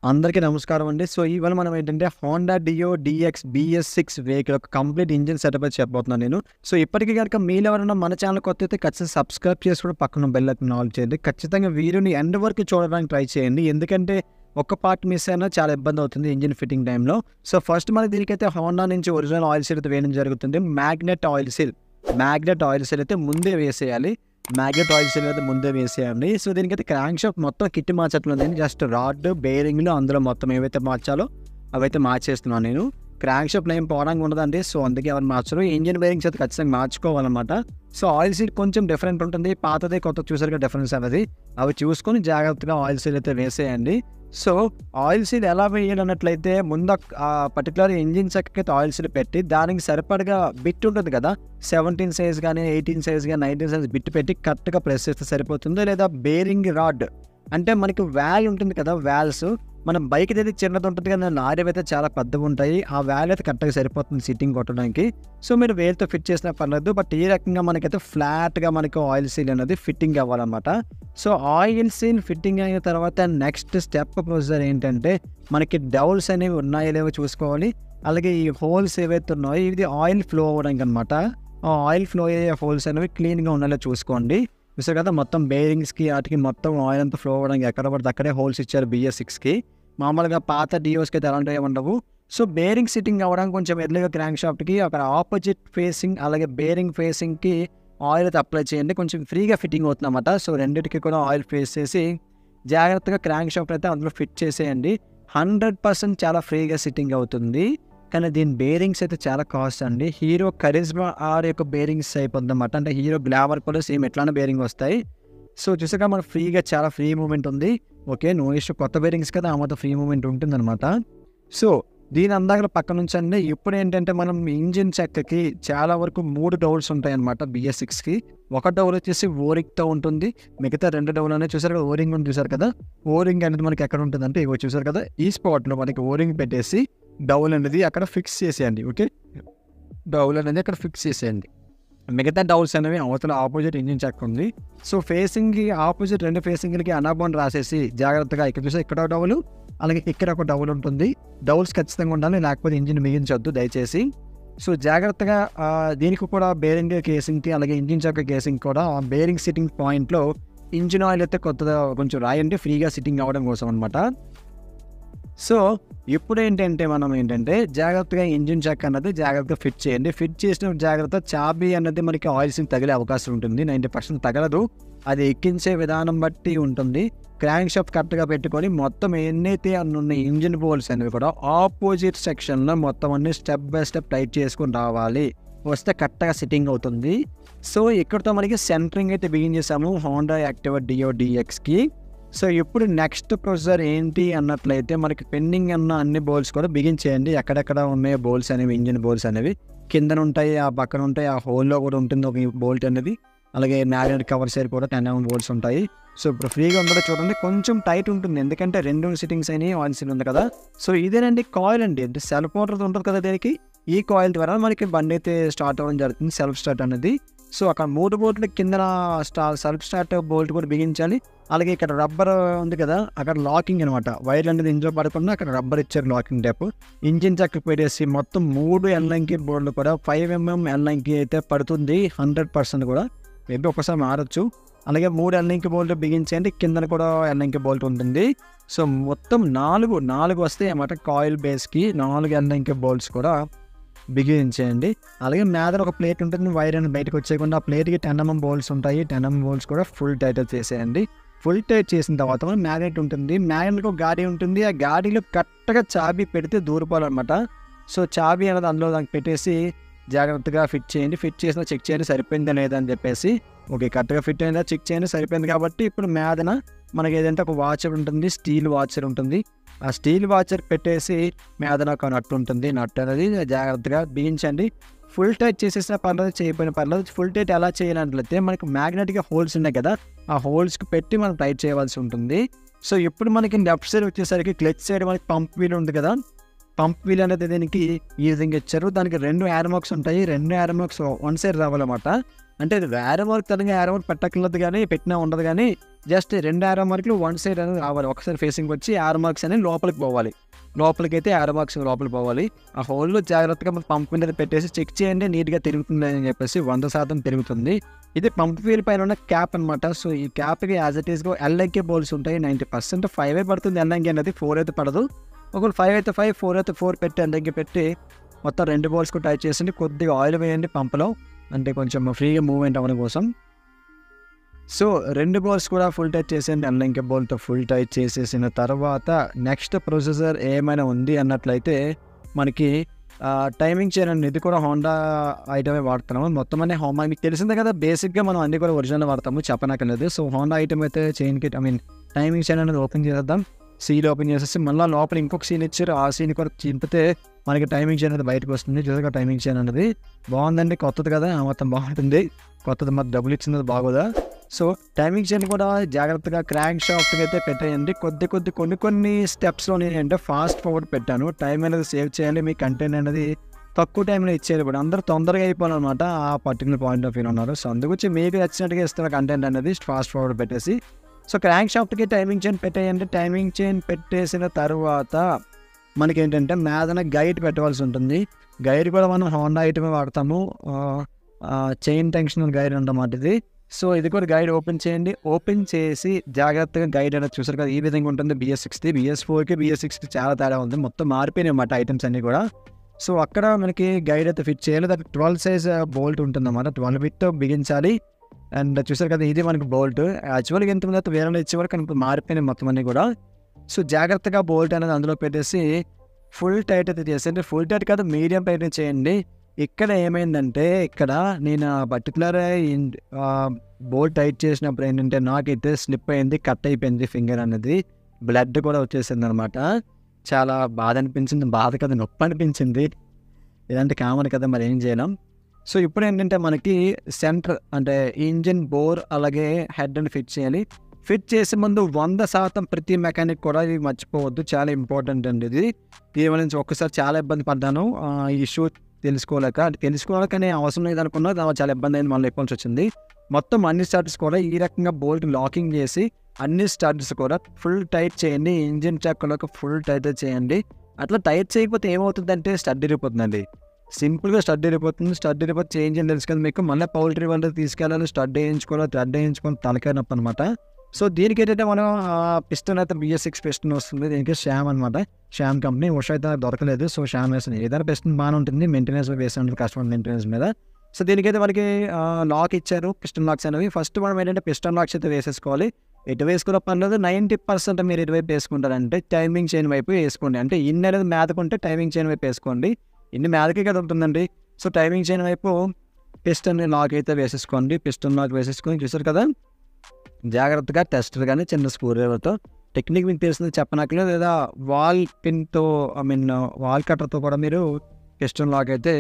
అందరికీ నమస్కారం అండి. సో, ఇవాళ మనం ఏంటంటే హోండా డియో డీఎక్స్ BS6 వెహికల్ యొక్క కంప్లీట్ ఇంజిన్ సెటప్ అయితే చెప్పబోతున్నాను నేను. సో, ఇప్పటికి గనుక మీరెవరైనా మన ఛానల్ కొత్త అయితే ఖచ్చితంగా సబ్స్క్రైబ్ చేసుకొని పక్కన బెల్ ఐకాన్ ఆల్ చేయండి. ఖచ్చితంగా వీడియోని ఎండ్ వరకు చూడడానికి ట్రై చేయండి. ఎందుకంటే ఒక్క పార్ట్ మిస్ అయినా చాలా ఇబ్బంది అవుతుంది ఇంజిన్ ఫిట్టింగ్ టైంలో. సో, ఫస్ట్ మనకి దీనికైతే హోండా నుంచి ఒరిజినల్ ఆయిల్ సీల్ అయితే వేయడం జరుగుతుంది. మ్యాగ్నెట్ ఆయిల్ సీల్ అయితే ముందే వేసేయాలి. మ్యాగ్నెట్ ఆయిల్ సీల్ అయితే ముందే వేసేయండి. సో, దీనికైతే క్రాంక్ షాఫ్ట్ మొత్తం కిట్ మార్చట్లేదండి. జస్ట్ రాడ్, బేరింగ్లు అందులో మొత్తం ఏవైతే మార్చాలో అవైతే మార్చేస్తున్నాను నేను. క్రాంక్ షాఫ్ట్లో ఏం పోవడానికి ఉండదండి. సో, అందుకే ఎవరు మార్చరు. ఇంజిన్ బేరింగ్స్ అయితే ఖచ్చితంగా మార్చుకోవాలన్నమాట. సో, ఆయిల్ సీల్ కొంచెం డిఫరెంట్ ఉంటుంది. పాతదే కొత్త చూసారుగా డిఫరెన్స్ అనేది. అవి చూసుకొని జాగ్రత్తగా ఆయిల్ సీల్ అయితే వేసేయండి. సో, ఆయిల్ సీల్ ఎలా వేయాలన్నట్లయితే ముందు పర్టికులర్ ఇంజిన్ చక్కకైతే ఆయిల్ సీల్ పెట్టి దానికి సరిపడగా బిట్ ఉంటుంది కదా, 17 సైజ్ కానీ 18 సైజ్ కానీ 19 సైజ్ బిట్ పెట్టి కరెక్ట్గా ప్రెస్ చేస్తే సరిపోతుంది. లేదా బేరింగ్ రాడ్ అంటే మనకి వాల్ ఉంటుంది కదా, వాల్స్ మనం బైక్ అయితే చిన్నది ఉంటుంది కదా, లారీ అయితే చాలా పెద్దగా ఉంటాయి. ఆ వాల్ అయితే కరెక్ట్గా సరిపోతుంది సిట్టింగ్ కొట్టడానికి. సో, మీరు వేలుతో ఫిట్ చేసినా పర్లేదు. బట్ ఈ రకంగా మనకైతే ఫ్లాట్గా మనకు ఆయిల్ సీల్ అనేది ఫిట్టింగ్ అవ్వాలన్నమాట. సో, ఆయిల్ సీల్ ఫిట్టింగ్ అయిన తర్వాత నెక్స్ట్ స్టెప్ ప్రొసీజర్ ఏంటంటే మనకి డౌల్స్ అనేవి ఉన్నాయో లేవో చూసుకోవాలి. అలాగే ఈ హోల్స్ ఏవైతే ఉన్నాయో ఇది ఆయిల్ ఫ్లో అవ్వడానికి అనమాట. ఆ ఆయిల్ ఫ్లో అయ్యే హోల్స్ అనేవి క్లీన్గా ఉండేలా చూసుకోండి. చూసారు కదా, మొత్తం బేరింగ్స్కి వాటికి మొత్తం ఆయిల్ అంతా ఫ్లో అవ్వడానికి ఎక్కడ పడితే అక్కడే హోల్స్ ఇచ్చారు BS6కి. మామూలుగా పాత డియోస్కి అయితే అలాంటివి ఉండవు. సో, బేరింగ్ సిట్టింగ్ అవ్వడానికి కొంచెం ఎర్లీగా క్రాంక్ షాఫ్ట్కి అక్కడ ఆపోజిట్ ఫేసింగ్ అలాగే బేరింగ్ ఫేసింగ్కి ఆయిల్ అయితే అప్లై చేయండి. కొంచెం ఫ్రీగా ఫిట్టింగ్ అవుతుందన్నమాట. సో, రెండింటికి కూడా ఆయిల్ ఫేస్ చేసి జాగ్రత్తగా క్రాంక్ షాఫ్ట్ అయితే అందులో ఫిట్ చేసేయండి. 100% చాలా ఫ్రీగా సిట్టింగ్ అవుతుంది. కానీ దీని బేరింగ్స్ అయితే చాలా కాస్ట్ అండి. హీరో కరిజ్మా ఆర్ యొక్క బేరింగ్స్ అయిపోద్ది అనమాట. అంటే హీరో గ్లామర్ కూడా సేమ్ ఎట్లానే బేరింగ్ వస్తాయి. సో, చూసాక మనకు ఫ్రీగా చాలా ఫ్రీ మూమెంట్ ఉంది. Okay, no issue. కొత్త బేరింగ్స్ కదా, ఆ మాత్రం ఫ్రీ మూమెంట్ ఉంటుందన్నమాట. సో, దీని అందాక పక్క నుంచండి. ఇప్పుడు ఏంటంటే మనం ఇంజిన్ చెక్కకి చాలా వరకు 3 డౌల్స్ ఉంటాయన్నమాట BS6కి. ఒక డౌల్ వచ్చేసి ఓరింగ్తో ఉంటుంది. మిగతా 2 డౌల్ అనేది చూసారు కదా, ఓరింగ్ ఉంది చూసారు కదా. ఓరింగ్ అనేది మనకి ఎక్కడ ఉంటుందంటే ఇగో చూసారు కదా, ఈ స్పాట్లో మనకి ఓరింగ్ పెట్టేసి డౌల్ అనేది అక్కడ ఫిక్స్ చేసేయండి. ఓకే, డౌల్ అనేది అక్కడ ఫిక్స్ చేసేయండి. మిగతా డౌల్స్ అనేవి అవతల ఆపోజిట్ ఇంజిన్ చెక్క ఉంది. సో, ఫేసింగ్కి ఆపోజిట్ 2 ఫేసింగ్లకి అనాబాన్ రాసేసి జాగ్రత్తగా ఇక్కడ చూస్తే ఇక్కడ డౌలు అలాగే ఇక్కడ ఒక డౌల్ ఉంటుంది. డౌల్స్ ఖచ్చితంగా ఉండాలి, లేకపోతే ఇంజిన్ బిగించొద్దు దయచేసి. సో, జాగ్రత్తగా దీనికి కూడా బేరింగ్ కేసింగ్కి అలాగే ఇంజిన్ చెక్క కేసింగ్ కూడా బేరింగ్ సిట్టింగ్ పాయింట్లో ఇంజిన్ ఆయిల్ అయితే కొత్తగా కొంచెం రాయండి, ఫ్రీగా సిట్టింగ్ అవ్వడం కోసం అనమాట. సో, ఇప్పుడు ఏంటంటే మనం జాగ్రత్తగా ఇంజిన్ చెక్ అన్నది జాగ్రత్తగా ఫిట్ చేయండి. ఫిట్ చేసిన జాగ్రత్త చాబీ అన్నది మనకి ఆయిల్ సీల్ తగిలే అవకాశం ఉంటుంది. 90% తగలదు. అది ఎక్కించే విధానం బట్టి ఉంటుంది. క్రాంక్ షాఫ్ట్ కరెక్ట్గా పెట్టుకొని మొత్తం ఎన్నైతే ఉన్న ఇంజిన్ బోల్స్ అనేవి కూడా ఆపోజిట్ సెక్షన్లో మొత్తం అన్ని స్టెప్ బై స్టెప్ టైట్ చేసుకొని రావాలి. వస్తే కరెక్ట్గా సిట్టింగ్ అవుతుంది. సో, ఇక్కడితో మనకి సెంటరింగ్ అయితే బిగిన్ చేసాము హోండా యాక్టివా డియో DXకి. సో, ఇప్పుడు నెక్స్ట్ ప్రొసీజర్ ఏంటి అన్నట్లయితే మనకి పెండింగ్ ఉన్న అన్ని బోల్స్ కూడా బిగించేయండి. ఎక్కడెక్కడ ఉన్నాయో బోల్స్ అనేవి, ఇంజిన్ బోల్స్ అనేవి కిందన ఉంటాయి, ఆ పక్కన ఉంటాయి, ఆ హోల్లో కూడా ఉంటుంది ఒక బోల్ట్ అనేది. అలాగే మ్యాగ్నెట్ కవర్ సైడ్ కూడా 10 mm బోల్ట్స్ ఉంటాయి. సో, ఇప్పుడు ఫ్రీగా ఉందో చూడండి, కొంచెం టైట్ ఉంటుంది ఎందుకంటే 2 సిట్టింగ్స్ అయినాయి, ఆయిల్ సీల్ ఉంది కదా. సో, ఇదేనండి కాయిల్ అండి. అంటే సెల్ఫ్ మోటార్ ఉంటుంది కదా దీనికి. ఈ కాయిల్ ద్వారా మనకి బండి అయితే స్టార్ట్ అవ్వడం జరుగుతుంది, సెల్ఫ్ స్టార్ట్ అనేది. సో, అక్కడ 3 బోల్ట్లు కింద సెల్ఫ్ స్టార్ట్ బోల్ట్ కూడా బిగించాలి. అలాగే ఇక్కడ రబ్బర్ ఉంది కదా, అక్కడ లాకింగ్ అనమాట. వైర్ అనేది ఇందులో పడకుండా అక్కడ రబ్బర్ ఇచ్చారు లాకింగ్ టైప్. ఇంజిన్ చక్క పెట్టేసి మొత్తం 3 ఎల్లంకి బోర్డులు కూడా 5 mm ఎల్లంకి అయితే పడుతుంది 100% కూడా. మేబీ ఒకసారి మారచ్చు. అలాగే 3 ఎల్లంకి బోల్ట్ బిగించండి. కిందన కూడా ఎల్లంకి బోల్ట్ ఉంటుంది. సో, మొత్తం 4 వస్తాయి అన్నమాట. కాయిల్ బేస్కి 4 ఎల్లంకి బోల్ట్స్ కూడా బిగించేయండి. అలాగే మీద ఒక ప్లేట్ ఉంటుంది, వైర్ అనేది బయటకు వచ్చేయకుండా. ఆ ప్లేట్కి 10 mm బోల్ట్స్ ఉంటాయి. 10 mm బోల్ట్స్ కూడా ఫుల్ టైట్ చేసేయండి. ఫుల్ టైట్ చేసిన తర్వాత మ్యాగ్నెట్ ఉంటుంది, మ్యాగ్నెట్కి ఒక గాడి ఉంటుంది. ఆ గాడిలో కరెక్ట్గా చాబీ పెడితే దూరిపోవాలన్నమాట. సో, చాబీ అనేది అందులో దానికి పెట్టేసి జాగ్రత్తగా ఫిట్ చేయండి. ఫిట్ చేసినా చెక్ చేయండి సరిపోయిందా లేదా అని చెప్పేసి. ఓకే, కరెక్ట్గా ఫిట్ అయిందా చెక్ చేయండి, సరిపోయింది కాబట్టి ఇప్పుడు మీదన మనకి ఏదంటే ఒక వాచర్ ఉంటుంది, స్టీల్ వాచర్ ఉంటుంది. ఆ స్టీల్ వాచర్ పెట్టేసి మీదన ఒక నట్టు ఉంటుంది. నట్టు అనేది జాగ్రత్తగా బిగించండి. ఫుల్ టైట్ చేసేసినా పర్లేదు, చేయకపోయినా పర్లేదు. ఫుల్ టైట్ ఎలా చేయాలంటే మనకి మ్యాగ్నెటిక్గా హోల్స్ ఉన్నాయి కదా, ఆ హోల్స్కి పెట్టి మనం టైట్ చేయవలసి ఉంటుంది. సో, ఇప్పుడు మనకి లెఫ్ట్ సైడ్ వచ్చేసరికి క్లచ్ సైడ్ మనకి పంప్ వీల్ ఉంది కదా, పంప్ వీల్ అనేది దీనికి ఈ విధంగా ఇచ్చారు. దానికి 2 యారో మార్క్స్ ఉంటాయి. 2 యారో మార్క్స్ వన్ సైడ్ రావాలన్నమాట. అంటే ఇది వేరే మార్క్ తనగా యారో మార్క్ పెట్టక్కర్లేదు, కానీ పెట్టినా ఉండదు. కానీ జస్ట్ 2 యారో మార్కులు వన్ సైడ్ అనేది రావాలి. ఒకసారి ఫేసింగ్ వచ్చి యారో మార్క్స్ అనేవి లోపలికి పోవాలి. లోపలికైతే యారో మార్క్స్ లోపలికి పోవాలి. ఆ హోల్‌లో జాగ్రత్తగా మన పంప్ మీద పెట్టేసి చెక్ చేయండి, నీట్‌గా తిరుగుతుంది అని చెప్పేసి 100% తిరుగుతుంది. ఇది పంప్ వీల్ పైన ఉన్న క్యాప్ అనమాట. సో ఈ క్యాప్‌కి యాజ్ ఇట్ ఈస్‌గా ఎల్ఐకే బోల్స్ ఉంటాయి. 90% 5 పడుతుంది ఎల్ఐకే అనేది, 4 అయితే పడదు. ఒకవేళ 5 అయితే 5, 4 అయితే 4 పెట్టి ఎల్ఐకే పెట్టి మొత్తం 2 బోల్స్ కూడా టైట్ చేసింది. కొద్దిగా ఆయిల్ వేయండి పంపులో, అంటే కొంచెం ఫ్రీగా మూవ్‌మెంట్ అవ్వడం కోసం. సో 2 బోల్స్ కూడా ఫుల్ టైట్ చేసేయండి. ఎల్ఐకే బోల్ట్‌తో ఫుల్ టైట్ చేసేసిన తర్వాత నెక్స్ట్ ప్రొసెసర్ ఏమైనా ఉంది అన్నట్లయితే మనకి టైమింగ్ చైన్ అండి. ఇది కూడా హోండా ఐటమే వాడుతున్నాము. మొత్తం అన్నీ మీకు తెలిసిందే కదా, బేసిక్గా మనం అన్నీ కూడా ఒరిజినల్ వాడతాము, చెప్పనక్కర్లేదు. సో హోండా ఐటమ్ అయితే చైన్కి టైమింగ్ చైన్ అనేది ఓపెన్ చేద్దాం. సీల్ ఓపెన్ చేసేసి మళ్ళీ లోపల ఇంకొక సీల్ ఇచ్చారు, ఆ సీన్ కూడా చింపితే మనకి టైమింగ్ చైన్ అనేది బయటకు వస్తుంది. చూసాక టైమింగ్ చైన్ అనేది బాగుందండి, కొత్తది కదా, మొత్తం బాగుంటుంది. కొత్తది మరి డబ్బులు ఇచ్చింది బాగోదా. సో టైమింగ్ చైన్ కూడా జాగ్రత్తగా క్రాంక్ షాఫ్ట్కి అయితే పెట్టేయండి. కొన్ని స్టెప్స్లో నేను ఫాస్ట్ ఫార్వర్డ్ పెట్టాను. టైం అనేది సేవ్ చేయాలి, మీ కంటెంట్ అనేది తక్కువ టైంలో ఇచ్చేది కూడా అందరూ తొందరగా అయిపోవాలన్నమాట, ఆ పర్టికులర్ పాయింట్ ఆఫ్ వ్యూ ఉన్నారు. సో అందుకొచ్చి మీకు నచ్చినట్టుగా ఇస్తున్న కంటెంట్ అనేది ఫాస్ట్ ఫార్వర్డ్ పెట్టేసి సో క్రాంక్ షాఫ్ట్కి టైమింగ్ చైన్ పెట్టేయండి. టైమింగ్ చైన్ పెట్టేసిన తర్వాత మనకేంటంటే మీదన గైడ్ పెట్టవలసి ఉంటుంది. గైడ్ కూడా మనం హోండా ఐటమే వాడతాము, చైన్ టెన్షనల్ గైడ్ అన్నమాట ఇది. సో ఇది కూడా గైడ్ ఓపెన్ చేయండి. ఓపెన్ చేసి జాగ్రత్తగా గైడ్ అనేది చూసారు కదా, ఈ విధంగా ఉంటుంది. BS6ది BS4కి BS6కి చాలా తేడా ఉంది, మొత్తం మారిపోయినాయి అన్నమాట ఐటమ్స్ అన్నీ కూడా. సో అక్కడ మనకి గైడ్ అయితే ఫిట్ చేయాలి. దానికి 12 సైజ్ బోల్ట్ ఉంటుంది అన్నమాట, 12 బిట్తో బిగించాలి. అండ్ చూసారు కదా, ఇది మనకి బోల్ట్. యాక్చువల్గా ఎంత ముందు వేరే ఇచ్చేవారు, కానీ ఇప్పుడు మారిపోయినాయి మొత్తం అన్నీ కూడా. సో జాగ్రత్తగా బోల్ట్ అనేది అందులో పెట్టేసి ఫుల్ టైట్ అయితే చేసేయండి. ఫుల్ టైట్ కాదు, మీడియం టైట్ చేయండి. ఇక్కడ ఏమైందంటే, ఇక్కడ నేను పర్టికులర్ బోల్ట్ టైట్ చేసినప్పుడు ఏంటంటే నాకైతే స్లిప్ అయింది, కట్ అయిపోయింది ఫింగర్ అనేది, బ్లడ్ కూడా వచ్చేసింది అనమాట. చాలా బాధ అనిపించింది, బాధ కదా నొప్పి అనిపించింది. ఇలాంటి కామన్ కదా, మరి ఏం చేయలేం. సో ఇప్పుడు ఏంటంటే మనకి సెంటర్ అంటే ఇంజిన్ బోర్ అలాగే హెడ్ అని ఫిట్ చేయాలి. ఫిట్ చేసే ముందు 100% ప్రతి మెకానిక్ కూడా ఇది మర్చిపోవద్దు, చాలా ఇంపార్టెంట్ అండి ఇది. దీని నుంచి ఒక్కసారి చాలా ఇబ్బంది పడ్డాను ఈ ఇష్యూ తెలుసుకోలేకనే అవసరం లేదు అనుకున్నా, చాలా ఇబ్బంది అయింది, మళ్ళీ చెప్పాల్సి వచ్చింది. మొత్తం అన్ని స్టడ్స్ కూడా ఈ రకంగా బోల్ట్ లాకింగ్ చేసి అన్ని స్టడ్స్ కూడా ఫుల్ టైట్ చేయండి. ఇంజిన్ చక్కలకు ఫుల్ టైట్ చేయండి. అట్లా టైట్ చేయకపోతే ఏమవుతుందంటే స్టడ్ ఇరిగిపోతుందండి, సింపుల్గా స్టడ్ ఇరిగిపోతుంది. స్టడ్ ఇరిగిపోతే చేంజ్ అని తెలుసు కదా మీకు, మళ్ళీ పౌల్ట్రీ వాళ్ళకి తీసుకెళ్ళాలి, స్టడ్ వేయించుకోవాలి, థ్రెడ్ వేయించుకొని తలకాయ నొప్పి అనమాట. సో దీనికి ఏంటంటే మనం పిస్టన్ అయితే BS6 పిస్టన్ వస్తుంది, దీనికి షామ్ అనమాట, షామ్ కంపెనీ. ఉషా అయితే దొరకలేదు, సో షామ్ వేస్తుంది. ఏదైనా పిస్టన్ బాగానే ఉంటుంది, మెయింటెనెన్స్ వేసి ఉంటుంది కస్టమర్ మెయింటెనెన్స్ మీద. సో దీనికైతే మనకి లాక్ ఇచ్చారు, పిస్టన్ లాక్స్ అనేవి. ఫస్ట్ మనం ఏంటంటే పిస్టన్ లాక్స్ అయితే వేసేసుకోవాలి. ఎటు వేసుకోవడం పర్లేదు, 90% మీరు ఎటువైపు వేసుకుంటారంటే టైమింగ్ చైన్ వైపు వేసుకోండి. అంటే ఇన్ అనేది మేదకుంటే టైమింగ్ చైన్ వైపు వేసుకోండి, ఇన్ని మేదకే కదా ఉంటుందండి. సో టైమింగ్ చైన్ వైపు పిస్టన్ లాక్ అయితే వేసేసుకోండి. పిస్టన్ లాక్ వేసేసుకొని చూసారు కదా, జాగ్రత్తగా టెస్టర్ కానీ చిన్న స్క్రూ డ్రైవర్తో, టెక్నిక్ మీకు తెలిసింది చెప్పనక్కర్లేదు, లేదా వాల్ పిన్తో వాల్ కట్టర్తో కూడా మీరు పిస్టన్ లాక్ అయితే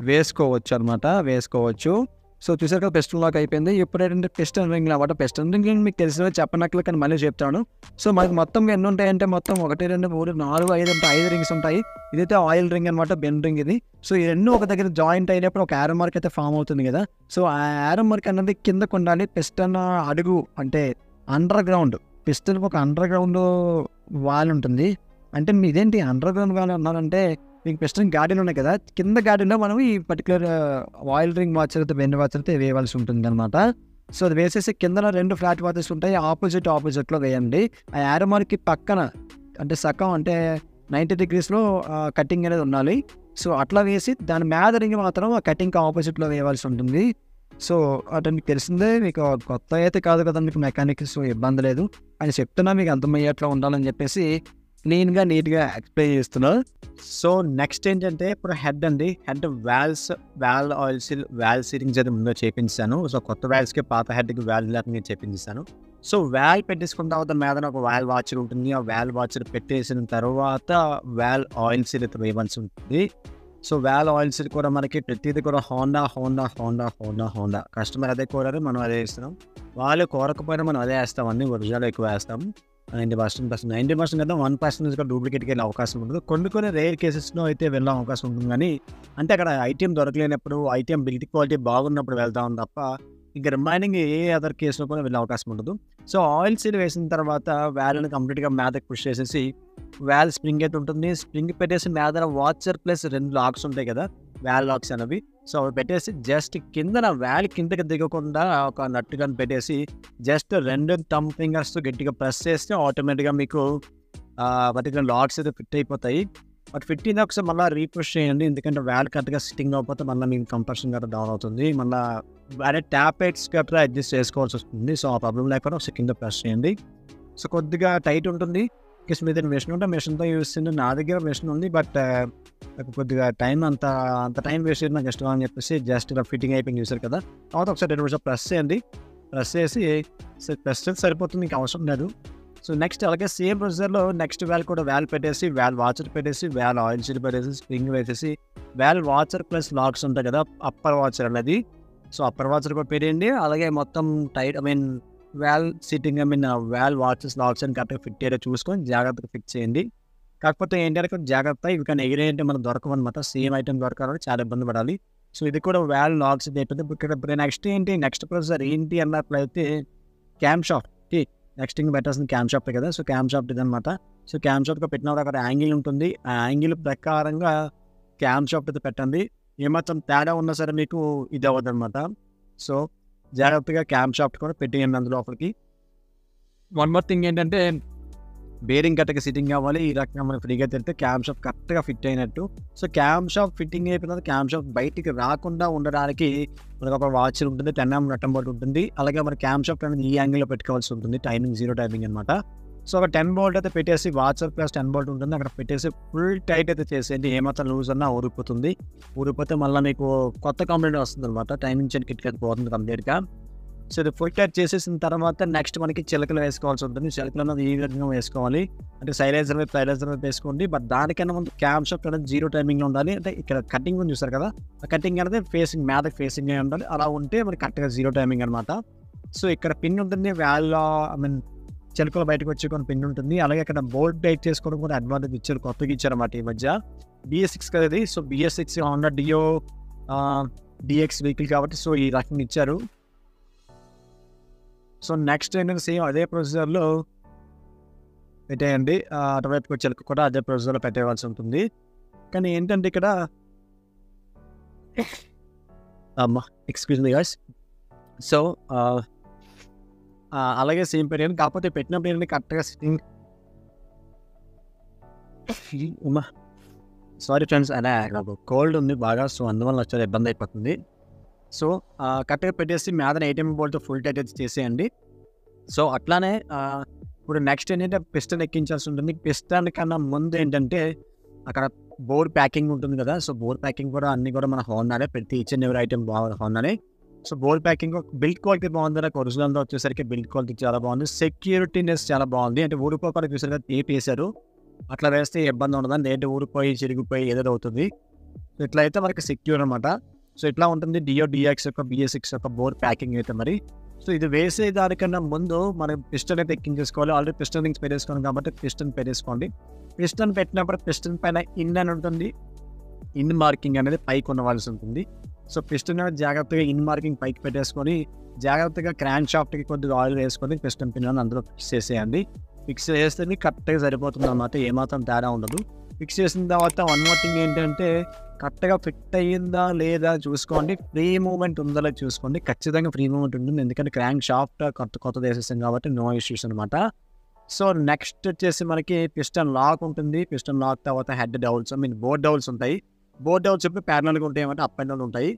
వేసుకోవచ్చు అనమాట, వేసుకోవచ్చు. సో చూసారు కదా, పిస్టన్ లాక్ అయిపోయింది. ఇప్పుడు ఏంటంటే పిస్టన్ రింగ్ అనమాట. పిస్టన్ రింగ్ మీకు తెలిసినవి చెప్పనక్కర్లేదు, కానీ మళ్ళీ చెప్తాను. సో మనకి మొత్తం ఎన్ని ఉంటాయంటే మొత్తం 1, 2, 3, 4, 5 ఉంటాయి, 5 రింగ్స్ ఉంటాయి. ఇదైతే ఆయిల్ రింగ్ అనమాట, బెన్ రింగ్ ఇది. సో ఈ రెండు ఒక దగ్గర జాయింట్ అయినప్పుడు ఒక యారో మార్క్ అయితే ఫామ్ అవుతుంది కదా. సో ఆ యారో మార్క్ అనేది కిందకు ఉండాలి. పిస్టన్ అడుగు అంటే అండర్ గ్రౌండ్, పిస్టన్కి ఒక అండర్ గ్రౌండ్ వాల్ ఉంటుంది. అంటే ఇదేంటి అండర్ గ్రౌండ్ వాల్ అన్నారంటే, మీకు పిస్టన్ గార్డెన్ ఉన్నాయి కదా, కింద గార్డెన్లో మనం ఈ పర్టికులర్ ఆయిల్ రింగ్ వాచర్ అయితే బెండ్ వాచర్ అయితే వేయవలసి ఉంటుంది అనమాట. సో అది వేసేసి కింద 2 ఫ్లాట్ వాచెస్ ఉంటాయి, ఆపోజిట్లో వేయండి. ఆ యారో మార్క్కి పక్కన అంటే సగం అంటే 90 degreesలో కటింగ్ అనేది ఉండాలి. సో అట్లా వేసి దాని మీద రింగ్ మాత్రం ఆ కటింగ్కి ఆపోజిట్లో వేయవలసి ఉంటుంది. సో అటు మీకు తెలిసిందే, మీకు కొత్త అయితే కాదు కదా మీకు మెకానిక్, సో ఇబ్బంది లేదు అని చెప్తున్నా, మీకు అర్థమయ్యేట్లా ఉండాలని చెప్పేసి క్లీన్గా నీట్గా ఎక్స్ప్లెయిన్ చేస్తున్నా. సో నెక్స్ట్ ఏంటంటే ఇప్పుడు హెడ్ అండి. హెడ్ వాల్ ఆయిల్ సీలింగ్స్ అయితే ముందు చేపించాను. సో కొత్త వాల్స్కి పాత హెడ్కి వాల్ నేను చేపించాను. సో వాల్ పెట్టేసుకున్న తర్వాత మీద ఒక వాల్ వాచర్ ఉంటుంది. ఆ వాల్ వాచర్ పెట్టేసిన తర్వాత వాల్ ఆయిల్ సీల్ అయితే వేయవలసి ఉంటుంది. సో వాల్ ఆయిల్ సీల్ కూడా మనకి ప్రతిదీ కూడా హోండా కస్టమర్ అదే కోరారు, మనం అదే ఇస్తున్నాం. వాళ్ళు కోరకపోయినా మనం అదే వేస్తాం, అన్ని ఒరిజినల్ ఎక్కువ వేస్తాం. 90% కదా, 1% కూడా డూప్లికేట్కి వెళ్ళే అవకాశం ఉంటుంది. కొన్ని రేర్ కేసెస్లో అయితే వెళ్ళే అవకాశం ఉంటుంది, కానీ అంటే అక్కడ ఐటెం దొరకలేనప్పుడు, ఐటెం బిల్డ్ క్వాలిటీ బాగున్నప్పుడు వెళ్తాం తప్ప ఇంకా రిమైనింగ్ ఏ అదర్ కేసులో కూడా వెళ్ళే అవకాశం ఉండదు. సో ఆయిల్ సీల్ వేసిన తర్వాత వ్యాల్ని కంప్లీట్గా మీదకి పుష్ చేసేసి వ్యాల్ స్ప్రింగ్ అయితే ఉంటుంది. స్ప్రింగ్ పెట్టేసి మీద వాచర్ ప్లస్ 2 లాక్స్ ఉంటాయి కదా, వ్యాల్ లాక్స్ అనేవి. సో అవి పెట్టేసి జస్ట్ కిందన వ్యాల్ కిందకి దిగకుండా ఒక నట్టుగా పెట్టేసి జస్ట్ 2 థంబ్ ఫింగర్స్తో గట్టిగా ప్రెస్ చేస్తే ఆటోమేటిక్గా మీకు పర్టికులర్ లాక్స్ అయితే ఫిట్ అయిపోతాయి. బట్ ఫిట్ అయినా ఒకసారి మళ్ళీ రీపుష్ చేయండి, ఎందుకంటే వ్యాల్ కరెక్ట్గా సిట్టింగ్ అవ్వకపోతే మళ్ళీ మీకు కంప్రెషన్ గట్రా డౌన్ అవుతుంది. మళ్ళీ వేరే ట్యాప్ ఎయిట్స్ గట్రా అడ్జస్ట్ చేసుకోవాల్సి వస్తుంది. సో ఆ ప్రాబ్లం లేకుండా ఒకసారి కింద ప్రెస్ చేయండి. సో కొద్దిగా టైట్ ఉంటుంది. కేసు మీద మెషిన్ ఉంటే మెషిన్తో యూస్ చేయండి. నా దగ్గర మెషిన్ ఉంది, బట్ నాకు కొద్దిగా అంత టైం వేస్ట్ చేయడం నాకు ఇష్టం అని చెప్పేసి జస్ట్ ఇలా ఫిట్టింగ్ అయిపోయింది చూసారు కదా. తర్వాత ఒకసారి 2 నిమిషాలు ప్రెస్ చేయండి. ప్రెస్ చేసి ప్రెస్ చేసి సరిపోతుంది, మీకు అవసరం లేదు. సో నెక్స్ట్ అలాగే సేమ్ ప్రొసీజర్లో నెక్స్ట్ వ్యాల్ కూడా వ్యాల్ పెట్టేసి వ్యాల్ వాచర్ పెట్టేసి వ్యాల్ ఆయిల్ సీల్ పెట్టేసి స్ప్రింగ్ వేసేసి వ్యాల్ వాచర్ ప్లస్ లాక్స్ ఉంటాయి కదా, అప్పర్ వాచర్ అనేది. సో అప్పర్ వాచర్ కూడా పెట్టేయండి. అలాగే మొత్తం టైట్ వ్యాల్ సిట్టింగ్ వ్యాల్ వాచెస్ లాక్స్ అని కరెక్ట్గా ఫిట్ అయ్యేలా చూసుకొని జాగ్రత్తగా ఫిక్స్ చేయండి. కాకపోతే ఏంటంటే కొంచెం జాగ్రత్త, ఇవి కానీ ఎగిరేంటే మనకు దొరకవన్నమాట. సేమ్ ఐటమ్ దొరకాలంటే చాలా ఇబ్బంది పడాలి. సో ఇది కూడా వ్యాల్ లాక్స్ అయిపోయింది. ఇక్కడ నెక్స్ట్ ప్రొసెసర్ ఏంటి అన్నట్లయితే క్యామ్ షాఫ్ట్. నెక్స్ట్ ఇంకా పెట్టాల్సిన క్యామ్ షాఫ్ట్ కదా. సో క్యామ్ షాఫ్ట్ ఇదనమాట. సో క్యామ్ షాఫ్ట్గా పెట్టినప్పుడు అక్కడ యాంగిల్ ఉంటుంది. ఆ యాంగిల్ ప్రకారంగా క్యామ్ షాఫ్ట్ అయితే పెట్టండి. ఏమాత్రం తేడా ఉన్నా సరే మీకు ఇది అవ్వదు అనమాట. సో జాగ్రత్తగా క్యామ్ షాఫ్ట్ కూడా పెట్టేయండి అందులో లోపలికి. వన్ మోర్ థింగ్ ఏంటంటే బేరింగ్ కరెక్ట్గా సిట్టింగ్ అవ్వాలి. ఈ రకంగా మనం ఫ్రీగా తిరిగితే క్యామ్ షాఫ్ట్ కరెక్ట్గా ఫిట్ అయినట్టు. సో క్యామ్ షాఫ్ట్ ఫిట్టింగ్ అయిపోయిన తర్వాత క్యామ్ షాఫ్ట్ బయటికి రాకుండా ఉండడానికి మనకు ఒక వాచ్ ఉంటుంది, 10mm నట్టం బోల్ట్ ఉంటుంది. అలాగే మన క్యామ్ షాఫ్ట్ అనేది ఈ యాంగిల్లో పెట్టుకోవాల్సి ఉంటుంది, టైమింగ్ 0 టైమింగ్ అనమాట. సో ఒక 10 బోల్ట్ అయితే పెట్టేసి వాచర్ ప్లస్ 10 బోల్ట్ ఉంటుంది అక్కడ పెట్టేసి ఫుల్ టైట్ అయితే చేసేయండి. ఏమాత్రం లూజ్ అన్నా ఊరిపోతుంది. ఊరిపోతే మళ్ళీ మీకు కొత్త కంప్లైంట్ వస్తుంది అనమాట, టైమింగ్ చెన్ కిట్ పోతుంది కంప్లీట్గా. సో ఇది ఫుల్ టైట్ చేసేసిన తర్వాత నెక్స్ట్ మనకి చిలకలు వేసుకోవాల్సి ఉంటుంది. చిలకలు అనేది ఈ విధంగా వేసుకోవాలి, అంటే సైలైజర్ వైపు వేసుకోండి. బట్ దానికన్నా ముందు క్యామ్ షాఫ్ట్ అనేది 0 టైమింగ్లో ఉండాలి. అంటే ఇక్కడ కటింగ్ ఉంది చూస్తారు కదా, ఆ కటింగ్ అనేది ఫేసింగ్ మీదకి ఫేసింగ్ అయి ఉండాలి. అలా ఉంటే మనకి కరెక్ట్గా 0 టైమింగ్ అనమాట. సో ఇక్కడ పిన్ ఉంటుంది, వ్యాల్లో చిలకలు బయటకు వచ్చి కొన్ని పిన్ ఉంటుంది. అలాగే ఇక్కడ బోల్ట్ టైట్ చేసుకోవడం కూడా అడ్వాంటేజ్ ఇచ్చారు, కొత్తగా ఇచ్చారన్నమాట ఈ మధ్య. BS6 కదా ఇది. సో BS6 హోండా డియో DX వెహికల్ కాబట్టి సో ఈ రకంగా ఇచ్చారు. సో నెక్స్ట్ ఏంటంటే సేమ్ అదే ప్రొసీజర్లో పెట్టేయండి. అటువైపుకి చిలక కూడా అదే ప్రొసీజర్లో పెట్టేయవలసి ఉంటుంది. కానీ ఏంటంటే ఇక్కడ ఎక్స్క్యూజ్ మీ గైస్. సో అలాగే సేమ్ పెట్టేయండి. కాకపోతే పెట్టినప్పుడు ఏంటంటే కరెక్ట్గా సిట్టింగ్ సారీ ఫ్రెండ్స్, అలా నాకు కోల్డ్ ఉంది బాగా, సో అందువల్ల వచ్చే ఇబ్బంది అయిపోతుంది. సో కరెక్ట్గా పెట్టేసి మీద 8mm బోల్ట్తో ఫుల్ టైట్ అయితే చేసేయండి. సో అట్లానే ఇప్పుడు నెక్స్ట్ ఏంటంటే పిస్టన్ ఎక్కించాల్సి ఉంటుంది. పిస్టన్ కన్నా ముందు ఏంటంటే అక్కడ బోర్ ప్యాకింగ్ ఉంటుంది కదా. సో బోర్ ప్యాకింగ్ కూడా అన్నీ కూడా మన హోండానే, ప్రతి ఈచ్ అండ్ ఎవరీ ఐటమ్ బాగుంది హోండానే. So bore packing build quality బాగుంది, నాకు ఒరిజినల్గా వచ్చేసరికి బిల్డ్ క్వాలిటీ చాలా బాగుంది. సెక్యూరిటీనెస్ చాలా బాగుంది, అంటే ఊరిపోకుండా చూసారు కదా టేప్ వేశారు, అట్లా వేస్తే ఇబ్బంది ఉండదు. ఏంటి ఊరిపోయి చిరిగిపోయి ఏదో అవుతుంది. సో ఇట్లా అయితే మనకి సెక్యూర్ అనమాట. సో ఇట్లా ఉంటుంది డియో DX యొక్క BS6 యొక్క బోర్ ప్యాకింగ్ అయితే మరి. సో ఇది వేసే దానికన్నా ముందు మనం పిస్టన్ అయితే ఎక్కించేసుకోవాలి. ఆల్రెడీ పిస్టన్ రింగ్స్ పెట్టేసుకోండి కాబట్టి పిస్టన్ పెట్టేసుకోండి. పిస్టన్ పెట్టినప్పుడు పిస్టన్ పైన ఇన్ అని ఉంటుంది, ఇన్ మార్కింగ్ అనేది పైకి ఉండవలసి ఉంటుంది. సో పిస్టన్ అనేది జాగ్రత్తగా ఇన్ మార్కింగ్ పైకి పెట్టేసుకొని జాగ్రత్తగా క్రాంక్ షాఫ్ట్కి కొద్దిగా ఆయిల్ వేసుకొని పిస్టన్ పిన్ అని అందులో ఫిక్స్ చేసేయండి. ఫిక్స్ చేస్తే కరెక్ట్గా సరిపోతుంది అన్నమాట, ఏమాత్రం తేడా ఉండదు. ఫిక్స్ చేసిన తర్వాత వన్ మోర్ థింగ్ ఏంటంటే కరెక్ట్గా ఫిట్ అయ్యిందా లేదా చూసుకోండి, ఫ్రీ మూమెంట్ ఉందా లేదా చూసుకోండి. ఖచ్చితంగా ఫ్రీ మూమెంట్ ఉంటుంది, ఎందుకంటే క్రాంక్ షాఫ్ట్ కొత్తది వేసేస్తాం కాబట్టి నో ఇష్యూస్ అనమాట. సో నెక్స్ట్ వచ్చేసి మనకి పిస్టన్ లాక్ ఉంటుంది. పిస్టన్ లాక్ తర్వాత హెడ్ డౌల్స్ బోర్డ్ డౌల్స్ ఉంటాయి. బోర్డ్ డౌల్స్ చెప్పి ప్యారలల్గా ఉంటాయి అంటే అప్ అండ్ డౌన్ ఉంటాయి,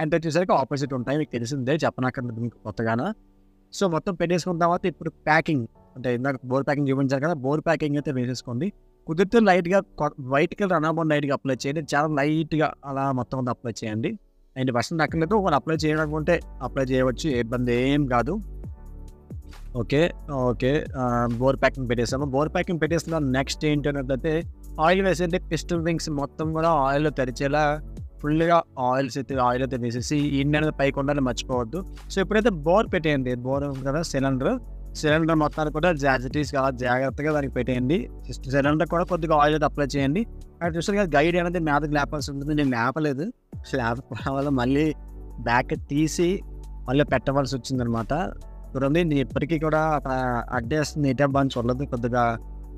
అండ్ వచ్చేసరికి ఆపోజిట్ ఉంటాయి. మీకు తెలిసిందే, చెప్పనక్కర్లేదు మీకు కొత్తగానా. సో మొత్తం పెట్టేసుకున్న తర్వాత ఇప్పుడు ప్యాకింగ్, అంటే ఇందాక బోర్ ప్యాకింగ్ చూపించారు కదా, బోర్ ప్యాకింగ్ అయితే వేసేసుకోండి. కుదిరితే లైట్గా వైట్ కలర్ అనాబోన్ లైట్గా అప్లై చేయండి, చాలా లైట్గా అలా మొత్తం అంతా అప్లై చేయండి. అండ్ ఫస్ట్ అక్కర్లేదు, ఒకటి అప్లై చేయడానికి అప్లై చేయవచ్చు, ఇబ్బంది ఏం కాదు. ఓకే ఓకే బోర్ ప్యాకింగ్ పెట్టేసాము. బోర్ ప్యాకింగ్ పెట్టేసిన నెక్స్ట్ ఏంటంటే ఆయిల్ వేసేయండి. పిస్టన్ రింగ్స్ మొత్తం కూడా ఆయిల్లో తెరిచేలా ఫుల్గా ఆయిల్ అయితే వేసేసి ఇండియన్ అనేది పైకి ఉండాలని మర్చిపోవద్దు. సో ఇప్పుడైతే బోర్ పెట్టేయండి. బోర్ కదా సిలిండర్ మొత్తాన్ని కూడా జాజిటీస్ జాగ్రత్తగా దానికి పెట్టేయండి. సిలిండర్ కూడా కొద్దిగా ఆయిల్ అయితే అప్లై చేయండి. అక్కడ చూస్తారు కదా గైడ్ అనేది మీదకి లేపాల్సి ఉంటుంది, నేను లేపలేదు. లేకపోవడం వల్ల మళ్ళీ బ్యాక్ తీసి మళ్ళీ పెట్టవలసి వచ్చిందనమాట. చూడండి నేను ఇప్పటికీ కూడా అక్కడ అడ్డేస్తుంది ఏ టైప్ అని చూడలేదు, కొద్దిగా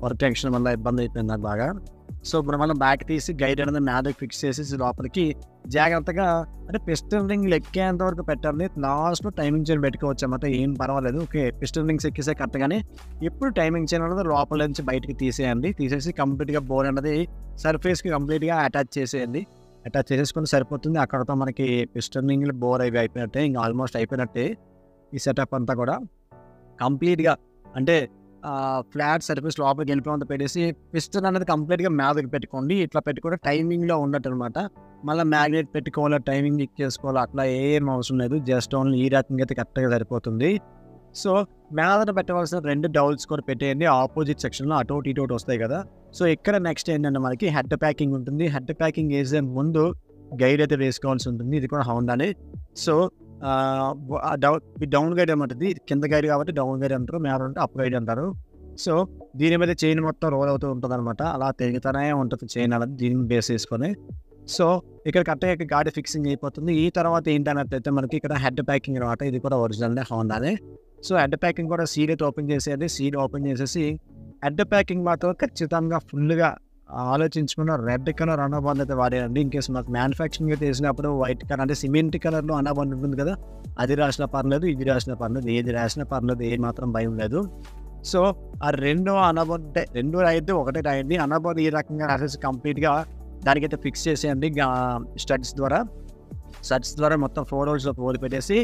వర్క్ టెన్షన్ వల్ల ఇబ్బంది అయిపోయింది నాకు బాగా. సో ఇప్పుడు మనం బ్యాక్ తీసి గైడ్ అనేది మ్యాథ్కి ఫిక్స్ చేసేసి లోపలికి జాగ్రత్తగా అంటే పిస్టన్ రింగ్ ఎక్కేంత వరకు పెట్టాలి. లాస్ట్లో టైమింగ్ చైన్ పెట్టుకోవచ్చు అన్నమాట, ఏం పర్వాలేదు. ఓకే పిస్టన్ రింగ్స్ ఎక్కేసే కరెక్ట్గానే ఇప్పుడు టైమింగ్ చైన్ అనేది లోపల నుంచి బయటికి తీసేయండి. తీసేసి కంప్లీట్గా బోర్ అనేది సర్ఫేస్కి కంప్లీట్గా అటాచ్ చేసేయండి. అటాచ్ చేసేసుకొని సరిపోతుంది. అక్కడతో మనకి పిస్టన్ రింగ్లు బోర్ అవి అయిపోయినట్టే, ఇంకా ఆల్మోస్ట్ అయిపోయినట్టే. ఈ సెటప్ అంతా కూడా కంప్లీట్గా అంటే ఫ్లాట్ సర్ఫేస్ లోపలికి వెళ్ళిపోయినంత పెట్టేసి పిస్టన్ అనేది కంప్లీట్గా మ్యాథ్కి పెట్టుకోండి. ఇట్లా పెట్టుకుంటే టైమింగ్లో ఉన్నట్టు అనమాట. మళ్ళీ మ్యాగ్నెట్ పెట్టుకోవాలి, టైమింగ్ చెక్ చేసుకోవాలి, అట్లా ఏం అవసరం లేదు. జస్ట్ ఓన్లీ ఈ రకంగా అయితే కరెక్ట్గా సరిపోతుంది. సో మ్యాథ్ని పెట్టవలసిన 2 డౌల్స్ కూడా పెట్టేయండి. ఆపోజిట్ సెక్షన్లో అటోటి ఇటోటి వస్తాయి కదా. సో ఇక్కడ నెక్స్ట్ ఏంటంటే మనకి హెడ్ ప్యాకింగ్ ఉంటుంది. హెడ్ ప్యాకింగ్ వేసే ముందు గైడ్ అయితే వేసుకోవాల్సి ఉంటుంది. ఇది కూడా హోండానే. సో డౌన్ గైడ్ ఏమంటుంది, ఇది కింద గైడ్ కాబట్టి డౌన్ గైడ్ అంటారు, మీద అంటే అప్ గైడ్ అంటారు. సో దీని మీద చైన్ మొత్తం రోల్ అవుతూ ఉంటుంది అనమాట. అలా తిరుగుతూనే ఉంటుంది చైన్ అనేది దీన్ని బేస్ చేసుకొని. సో ఇక్కడ కరెక్ట్గా గాడి ఫిక్సింగ్ అయిపోతుంది. ఈ తర్వాత ఏంటన్నట్లయితే మనకి ఇక్కడ హెడ్ ప్యాకింగ్ అనమాట. ఇది కూడా ఒరిజినల్నే హోండానే. సో హెడ్ ప్యాకింగ్ కూడా సీల్ అయితే ఓపెన్ చేసేది. సీల్ ఓపెన్ చేసేసి హెడ్ ప్యాకింగ్ మాత్రం ఖచ్చితంగా ఫుల్గా ఆలోచించుకున్న రెడ్ కలర్ అనాబాండ్ అయితే వాడేయండి. ఇన్ కేసు మాకు మ్యానుఫ్యాక్చరింగ్ అయితే వేసినప్పుడు వైట్ కలర్ అంటే సిమెంట్ కలర్లో అనాబాండ్ ఉంటుంది కదా, అది రాసినా పర్లేదు, ఇది రాసినా పర్లేదు, ఏది రాసినా పర్లేదు, ఏ మాత్రం భయం లేదు. సో ఆ 2 అనాబాండ్ 2 అయితే ఒకటే రాయండి. అనాబాండ్ ఈ రకంగా రాసేసి కంప్లీట్గా దానికైతే ఫిక్స్ చేసేయండి స్టడ్స్ ద్వారా మొత్తం 4 హోల్స్లో 4 పెట్టేసి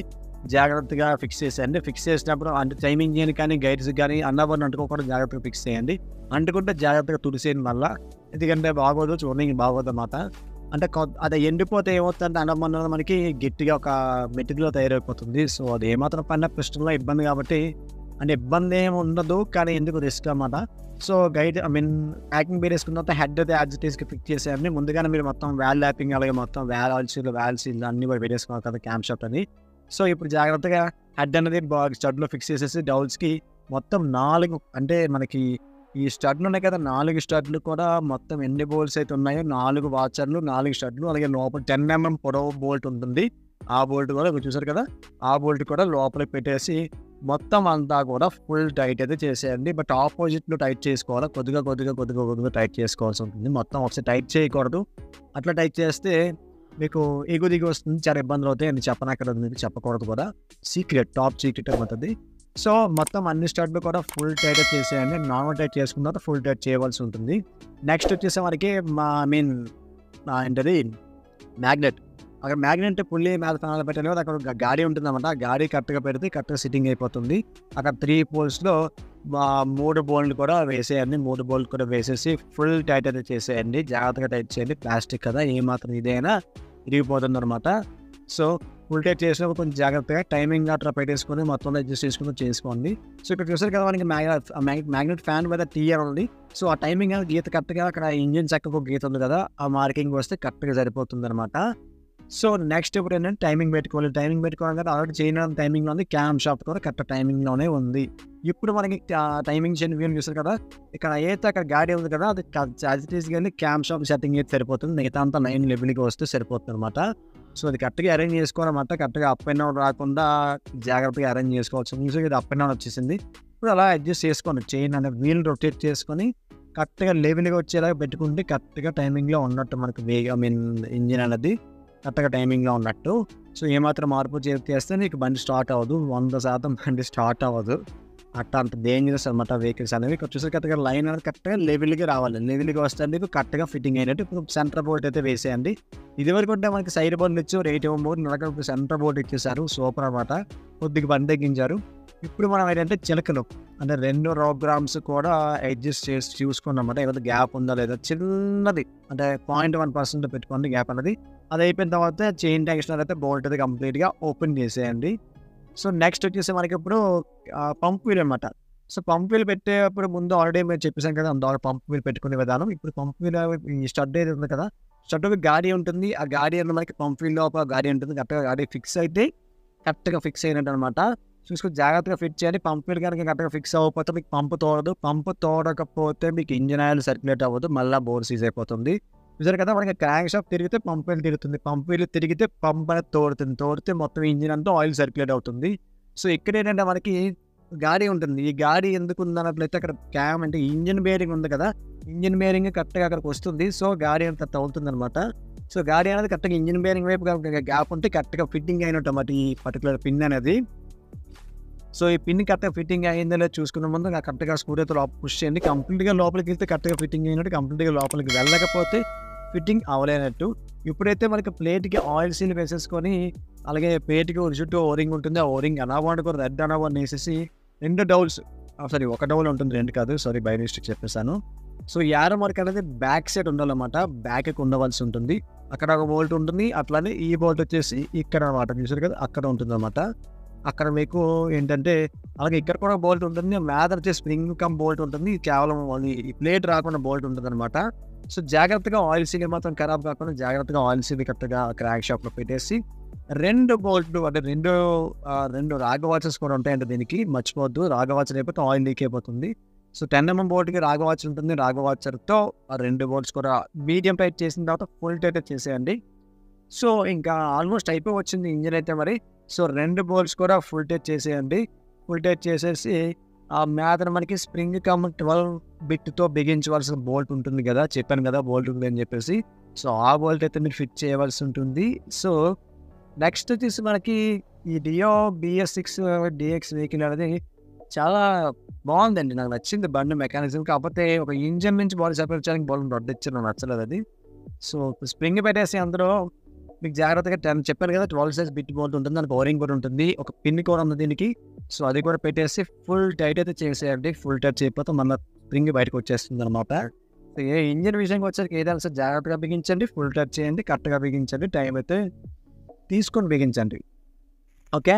జాగ్రత్తగా ఫిక్స్ చేసేయండి. ఫిక్స్ చేసినప్పుడు అంటే టైమింగ్ చేయని కానీ గైడ్స్ కానీ అన్నబాండ్ అంటుకోకుండా జాగ్రత్తగా ఫిక్స్ చేయండి. అంటుకుంటే జాగ్రత్తగా తుడిసేయండి మళ్ళీ, ఎందుకంటే బాగోదు, చూడండి బాగోదు అన్నమాట. అంటే అది ఎండిపోతే ఏమవుతుందంటే అన్నబాండ్ మనకి గట్టిగా ఒక మెటీరియల్ తయారైపోతుంది. సో అది ఏమాత్రం పడిన పిస్టన్లో ఇబ్బంది కాబట్టి, అంటే ఇబ్బంది ఏమి ఉండదు కానీ ఎందుకు రిస్క్ అన్నమాట. సో గైడ్ ప్యాకింగ్ బేర్ వేసుకున్న తర్వాత హెడ్ అయితే యాజిటీస్కి ఫిక్స్ చేసేయండి. ముందుగానే మీరు మొత్తం వ్యాల్ ల్యాపింగ్ అలాగే మొత్తం వ్యాల్స్ అన్ని కూడా పెట్టేసుకోవాలి కదా క్యాంప్ షాఫ్ట్ అని. సో ఇప్పుడు జాగ్రత్తగా హెడ్ అనేది స్టడ్లో ఫిక్స్ చేసేసి డౌల్స్కి మొత్తం 4 అంటే మనకి ఈ స్టడ్లు ఉన్నాయి కదా, 4 స్టడ్లు కూడా మొత్తం ఎన్ని బోల్ట్స్ అయితే ఉన్నాయో 4 వాచర్లు, 4 స్టడ్లు, అలాగే లోపల 10 mm పొడవు బోల్ట్ ఉంటుంది. ఆ బోల్ట్ కూడా చూసారు కదా, ఆ బోల్ట్ కూడా లోపలికి పెట్టేసి మొత్తం అంతా కూడా ఫుల్ టైట్ అయితే చేసేయండి. బట్ ఆపోజిట్లో టైట్ చేసుకోవాలి, కొద్దిగా టైట్ చేసుకోవాల్సి ఉంటుంది. మొత్తం ఒకసారి టైట్ చేయకూడదు. అట్లా టైట్ చేస్తే మీకు ఎగు దిగి వస్తుంది, చాలా ఇబ్బందులు అవుతాయి. అని చెప్పనక్కర్లేదు, మీకు చెప్పకూడదు కూడా, టాప్ సీక్రెట్ అవుతుంది. సో మొత్తం అన్ని స్టడ్లు కూడా ఫుల్ టైట్ చేసేయండి. నార్మల్ టైట్ చేసుకున్న తర్వాత ఫుల్ టైట్ చేయవలసి ఉంటుంది. నెక్స్ట్ వచ్చేసే మనకి ఏంటది మ్యాగ్నెట్. అక్కడ మ్యాగ్నెట్ పుల్లి మీద ఫానాలు పెట్టాలి కదా, అక్కడ గాడి ఉంటుంది అనమాట. ఆ గాడి కరెక్ట్గా పెడితే కరెక్ట్గా సిట్టింగ్ అయిపోతుంది. అక్కడ 3 పోల్స్లో 3 బోల్ట్ కూడా వేసేయండి. 3 బోల్ట్ కూడా వేసేసి ఫుల్ టైట్ అయితే చేసేయండి. జాగ్రత్తగా టైట్ చేయండి, ప్లాస్టిక్ కదా ఏమాత్రం ఇదైనా ఇరిగిపోతుంది అనమాట. సో ఫుల్ టైట్ చేసినప్పుడు కొంచెం జాగ్రత్తగా టైమింగ్ అట్లా పెట్టేసుకొని మొత్తం అడ్జస్ట్ చేసుకుని చేసుకోండి. సో ఇక్కడ చూసారు కదా మనకి మ్యాగ్నెట్ ఫ్యాన్ మీద టీఆర్ ఉంది. సో ఆ టైమింగ్ గీత కరెక్ట్గా అక్కడ ఇంజిన్ చక్కకు గీత ఉంది కదా, ఆ మార్కింగ్ వస్తే కరెక్ట్గా సరిపోతుంది అనమాట. సో నెక్స్ట్ ఇప్పుడు ఏంటంటే టైమింగ్ పెట్టుకోవాలి కదా, ఆల్రెడీ చైన్ టైమింగ్లో ఉంది, క్యామ్ షాఫ్ట్ కూడా కరెక్ట్ టైమింగ్లోనే ఉంది. ఇప్పుడు మనకి టైమింగ్ చైన్ వ్యూ చూసారు కదా, ఇక్కడ అయితే అక్కడ గాడి ఉంది కదా, అది తీసుకెళ్ళి క్యామ్ షాఫ్ట్ సెట్టింగ్ అయితే సరిపోతుంది. మిగతా అంతా 9 లెవెల్కి వస్తే సరిపోతుంది అనమాట. సో అది కరెక్ట్గా అరేంజ్ చేసుకోవాలన్నమాట. కరెక్ట్గా అప్ అండ్ డౌన్ రాకుండా జాగ్రత్తగా అరేంజ్ చేసుకోవచ్చు. సో ఇది అప్ అండ్ డౌన్ వచ్చేసింది. ఇప్పుడు అలా అడ్జస్ట్ చేసుకోండి, చైన్ అనే వీల్ రొటేట్ చేసుకొని కరెక్ట్గా లెవెల్గా వచ్చేలాగా పెట్టుకుంటే కరెక్ట్గా టైమింగ్లో ఉన్నట్టు మనకి ఇంజిన్ అనేది కరెక్ట్గా టైమింగ్లో ఉన్నట్టు. సో ఏమాత్రం మార్పు చేస్తే నీకు బండి స్టార్ట్ అవ్వదు, 100% బండి స్టార్ట్ అవ్వదు. అట్లా అంత డేంజరస్ అనమాట వెహికల్స్ అనేవి. ఇక్కడ చూసే కరెక్ట్గా లైన్ అనేది కరెక్ట్గా లెవెల్గా రావాలి. లెవెల్గా వస్తే మీకు కరెక్ట్గా ఫిట్టింగ్ అయినట్టు. ఇప్పుడు సెంటర్ బోల్ట్ అయితే వేసేయండి. ఇదివరకు ఉంటే మనకి సైడ్ బోల్ట్ ఇచ్చి రేట్ ఇవ్వబోదు, నడక సెంటర్ బోల్ట్ ఇచ్చేసారు. సూపర్ అనమాట, కొద్దిగా బండి తగ్గించారు. ఇప్పుడు మనం ఏంటంటే చిలకలు అంటే 2 రోగ్రామ్స్ కూడా అడ్జస్ట్ చేసి చూసుకున్నమాట. ఏదైతే గ్యాప్ ఉందా లేదా చిన్నది అంటే 0.1% పెట్టుకోండి గ్యాప్ అనేది. అది అయిపోయిన తర్వాత చైన్ టెన్షనర్ అయితే బోల్ట్ అయితే కంప్లీట్గా ఓపెన్ చేసేయండి. సో నెక్స్ట్ వచ్చేసి మనకి ఇప్పుడు పంప్ వీల్ అనమాట. సో పంప్ వీల్ పెట్టేటప్పుడు ముందు ఆల్రెడీ మేము చెప్పేసాం కదా, అందులో పంప్ వీల్ పెట్టుకునే విధానం. ఇప్పుడు పంప్ వీల్ ఈ స్టడ్ ఏది ఉంది కదా, స్టడ్కి గాడి ఉంటుంది. ఆ గాడి అనేది మనకి పంప్ వీల్ లోపల గాడి ఉంటుంది. కరెక్ట్గా గాడి ఫిక్స్ అయితే కరెక్ట్గా ఫిక్స్ అయినట్టు అనమాట. చూసుకొని జాగ్రత్తగా ఫిట్ చేయాలి. పంప్ వీల్ కనుక కరెక్ట్గా ఫిక్స్ అవ్వకపోతే మీకు పంపు తోడదు. పంపు తోడకపోతే మీకు ఇంజిన్ ఆయిల్ సర్క్యులేట్ అవ్వదు, మళ్ళీ బోర్ సీజ్ అయిపోతుంది. చూసారు కదా, మనకి క్రాంక్ షాఫ్ట్ తిరిగితే పంప్ వీల్ తిరుగుతుంది, పంప్ వీల్ తిరిగితే పంప్ అనేది తోడుతుంది, తోడితే మొత్తం ఇంజిన్ అంతా ఆయిల్ సర్క్యులేట్ అవుతుంది. సో ఇక్కడ ఏంటంటే మనకి గాడి ఉంటుంది. ఈ గాడి ఎందుకు ఉందన్నట్లయితే అక్కడ క్యామ్ అంటే ఇంజిన్ బేరింగ్ ఉంది కదా, ఇంజిన్ బేరింగ్ కరెక్ట్గా అక్కడికి వస్తుంది. సో గాడి అంత తగులుతుంది అనమాట. సో గాడి అనేది కరెక్ట్గా ఇంజిన్ బేరింగ్ వైపు గ్యాప్ ఉంటే కరెక్ట్గా ఫిట్టింగ్ అయినట్టు అన్నమాట ఈ పర్టికులర్ పిన్ అనేది. సో ఈ పిన్ కరెక్ట్గా ఫిట్టింగ్ అయిందో లేదో చూసుకున్న ముందు కరెక్ట్గా స్క్రూ అయితే లోపల పుష్ చేయండి. కంప్లీట్గా లోపలికి వెళ్తే కరెక్ట్గా ఫిట్టింగ్ అయినట్టు, కంప్లీట్గా లోపలికి వెళ్ళకపోతే ఫిట్టింగ్ అవ్వలేనట్టు. ఇప్పుడైతే మనకి ప్లేట్కి ఆయిల్ సీల్ వేసేసుకొని, అలాగే ప్లేట్కి ఒక చుట్టూ ఓరింగ్ ఉంటుంది. ఆ ఓరింగ్ అనవాడు కూడా రెడ్ అనవాడిని వేసేసి 2 డౌల్స్, సారీ 1 డౌల్ ఉంటుంది, 2 కాదు, సారీ బై మిస్టేక్ చెప్పేసాను. సో ఈ యారో మార్క్ అనేది బ్యాక్ సైడ్ ఉండాలన్నమాట, బ్యాక్కి ఉండవలసి ఉంటుంది. అక్కడ ఒక బోల్ట్ ఉంటుంది, అట్లానే ఈ బోల్ట్ వచ్చేసి ఇక్కడ అనమాట, చూసారు కదా అక్కడ ఉంటుంది అనమాట. అక్కడ మీకు ఏంటంటే అలాగే ఇక్కడ కూడా బోల్ట్ ఉంటుంది, మీద వచ్చే స్ప్రింగ్ కమ్ బోల్ట్ ఉంటుంది, కేవలం ఈ ప్లేట్ రాకుండా బోల్ట్ ఉంటుంది అనమాట. సో జాగ్రత్తగా ఆయిల్ సీల్ మాత్రం ఖరాబ్ కాకుండా జాగ్రత్తగా ఆయిల్ సీల్ కరెక్ట్గా క్రాక్ షాప్లో పెట్టేసి 2 బోల్ట్లు అంటే 2 రాగ్ వాచెస్ కూడా ఉంటాయంటే దీనికి మర్చిపోవద్దు. రాగ్ వాచ్ అయిపోతే ఆయిల్ లీక్ అయిపోతుంది. సో 10mm బోల్ట్కి రాగ్ వాచ్ ఉంటుంది. రాగ్ వాచర్తో ఆ 2 బోల్ట్స్ కూడా మీడియం టైట్ చేసిన తర్వాత ఫుల్ టైట్ చేసేయండి. సో ఇంకా ఆల్మోస్ట్ అయిపోయి వచ్చింది ఇంజిన్ అయితే మరి. సో 2 బోల్ట్స్ కూడా ఫుల్ టైట్ చేసేయండి. ఫుల్ టైట్ చేసేసి ఆ మీద మనకి స్ప్రింగ్ కమ్ 12 బిట్తో బిగించవలసిన బోల్ట్ ఉంటుంది కదా, చెప్పాను కదా బోల్ట్ ఉంది అని చెప్పేసి. సో ఆ బోల్ట్ అయితే మీరు ఫిట్ చేయవలసి ఉంటుంది. సో నెక్స్ట్ వచ్చేసి మనకి ఈ డియో BS6 DX వెహికల్ అనేది చాలా బాగుందండి, నాకు నచ్చింది బండి మెకానిజం. కాకపోతే ఒక ఇంజన్ నుంచి బాడీ సపరేట్ చేయడానికి బాల్ రొడ్డు ఇచ్చారు, నచ్చలేదు అది. సో స్ప్రింగ్ పెట్టేసి అందులో మీకు జాగ్రత్తగా చెప్పాను కదా 12 సైజ్ బిట్ బోల్ట్ ఉంటుంది, దానికి ఓరింగ్ కూడా ఉంటుంది, ఒక పిన్ కూడా ఉంది దీనికి. సో అది కూడా పెట్టేసి ఫుల్ టైట్ అయితే చేసేయండి. ఫుల్ టైట్ చేయకపోతే మళ్ళీ స్ప్రింగ్ బయటకు వచ్చేస్తుంది అనమాట. సో ఏ ఇంజిన్ విషయంకి వచ్చేసరికి ఏదైనా సరే జాగ్రత్తగా బిగించండి, ఫుల్ టైట్ చేయండి, కరెక్ట్గా బిగించండి, టైం అయితే తీసుకొని బిగించండి. ఓకే.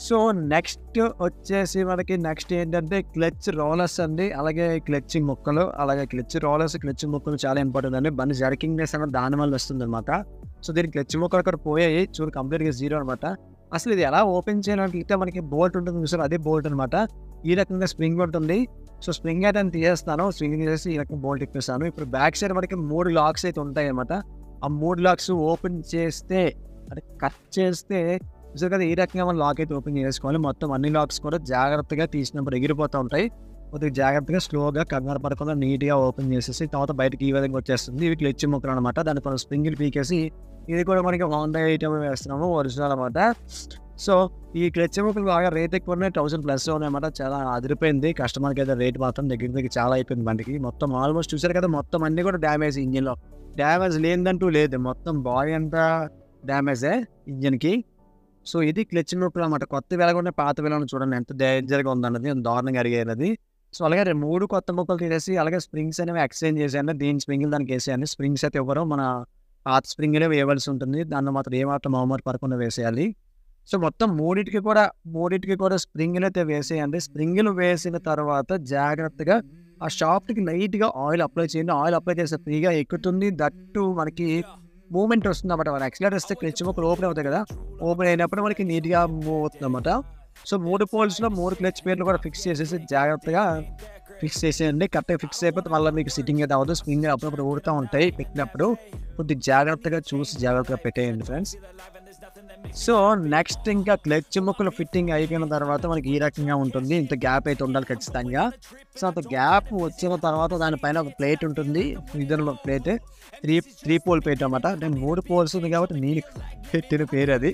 సో నెక్స్ట్ వచ్చేసి మనకి నెక్స్ట్ ఏంటంటే క్లచ్ రోలర్స్ అండి, అలాగే క్లచ్ ముక్కలు, అలాగే క్లచ్ రోలర్స్, క్లచ్ ముక్కలు చాలా ఇంపార్టెంట్ అండి. బండి జర్కింగ్నెస్ అనేది దాని వల్ల వస్తుంది అనమాట. సో దీనికి క్లచ్ ముక్కలు అక్కడ పోయాయి, చూడు కంప్లీట్గా 0 అనమాట. అసలు ఇది ఎలా ఓపెన్ చేయాలంటే మనకి బోల్ట్ ఉంటుంది చూసారు, అదే బోల్ట్ అనమాట. ఈ రకంగా స్ప్రింగ్ ఉంటుంది. సో స్ప్రింగ్ అయితే నేను తీసేస్తాను, స్ప్రింగ్ తీసేసి ఈ రకంగా బోల్ట్ ఇప్పేస్తాను. ఇప్పుడు బ్యాక్ సైడ్ మనకి 3 లాక్స్ అయితే ఉంటాయి అనమాట. ఆ 3 లాక్స్ ఓపెన్ చేస్తే అంటే కట్ చేస్తే చూసారు కదా ఈ రకంగా మనం లాక్ అయితే ఓపెన్ చేసుకోవాలి. మొత్తం అన్ని లాక్స్ కూడా జాగ్రత్తగా తీసినప్పుడు ఎగిరిపోతూ ఉంటాయి. కొద్దిగా జాగ్రత్తగా స్లోగా కంగారు పడకుండా నీట్గా ఓపెన్ చేసేసి తర్వాత బయటకి ఈ విధంగా వచ్చేస్తుంది. ఇవి క్లచ్ ముక్కలు అనమాట. దాని కొన్ని స్ప్రింగ్లు పీకేసి ఇది కూడా మనకి హోండా ఐటమ్ వేస్తున్నాము, ఒరిజినల్ అనమాట. సో ఈ క్లచ్ ముక్కలు బాగా రేట్ ఎక్కువ ఉన్నాయి, 1000+ ఉన్నాయన్నమాట. చాలా అదిరిపోయింది. కస్టమర్కి అయితే రేట్ మాత్రం దగ్గర చాలా అయిపోయింది బండికి. మొత్తం ఆల్మోస్ట్ చూసారు కదా మొత్తం అన్నీ కూడా డ్యామేజ్, ఇంజిన్లో డ్యామేజ్ లేదంటూ లేదు, మొత్తం బాడీ అంతా డ్యామేజే ఇంజిన్కి. సో ఇది క్లచ్ ముక్కలు అనమాట. కొత్త వెలగొన్న పాత వెలగొన్న చూడండి ఎంత డేంజర్గా ఉందన్నది, దారుణంగా అడిగేది. సో అలాగే 3 కొత్త ముక్కలు తీసేసి అలాగే స్ప్రింగ్స్ అనేవి ఎక్స్చేంజ్ చేసేయండి. దీని స్ప్రింగ్లు దానికి వేసేయండి. స్ప్రింగ్స్ అయితే ఎవరో మన పాత స్ప్రింగ్లే వేయవలసి ఉంటుంది, దాన్ని మాత్రం ఏమాత్రం మొహమాట పడకుండా వేసేయాలి. సో మొత్తం మూడింటికి కూడా స్ప్రింగ్లు అయితే వేసేయండి. స్ప్రింగ్లు వేసిన తర్వాత జాగ్రత్తగా ఆ షాప్కి లైట్గా ఆయిల్ అప్లై చేయండి. ఆయిల్ అప్లై చేస్తే ఫ్రీగా ఎక్కుతుంది, దట్టు మనకి మూమెంట్ వస్తుంది అన్నమాట. మన యాక్సిలేటర్ ఇస్తే క్లచ్ ముక్కలు ఓపెన్ అవుతాయి కదా, ఓపెన్ అయినప్పుడు మనకి నీట్గా మూవ్ అవుతుంది అన్నమాట. సో 3 పోల్స్లో 3 క్లచ్ పేర్లు కూడా ఫిక్స్ చేసేసి జాగ్రత్తగా ఫిక్స్ చేసేయండి. కరెక్ట్గా ఫిక్స్ అయిపోతే మళ్ళీ మీకు సిట్టింగ్ అయితే అవ్వదు. స్ప్రింగ్ అప్పుడప్పుడు ఊడుతూ ఉంటాయి, పెట్టినప్పుడు కొద్దిగా జాగ్రత్తగా చూసి జాగ్రత్తగా పెట్టేయండి ఫ్రెండ్స్. సో నెక్స్ట్ ఇంకా క్లచ్ ముక్కలు ఫిట్టింగ్ అయిపోయిన తర్వాత మనకి ఈ రకంగా ఉంటుంది. ఇంత గ్యాప్ అయితే ఉండాలి ఖచ్చితంగా. సో అంత గ్యాప్ వచ్చిన తర్వాత దానిపైన ఒక ప్లేట్ ఉంటుంది, ఇద్దరు ప్లేట్ 3 పోల్ ప్లేట్ అనమాట. అంటే 3 పోల్స్ ఉంది కాబట్టి నేను పెట్టిన పేరు అది.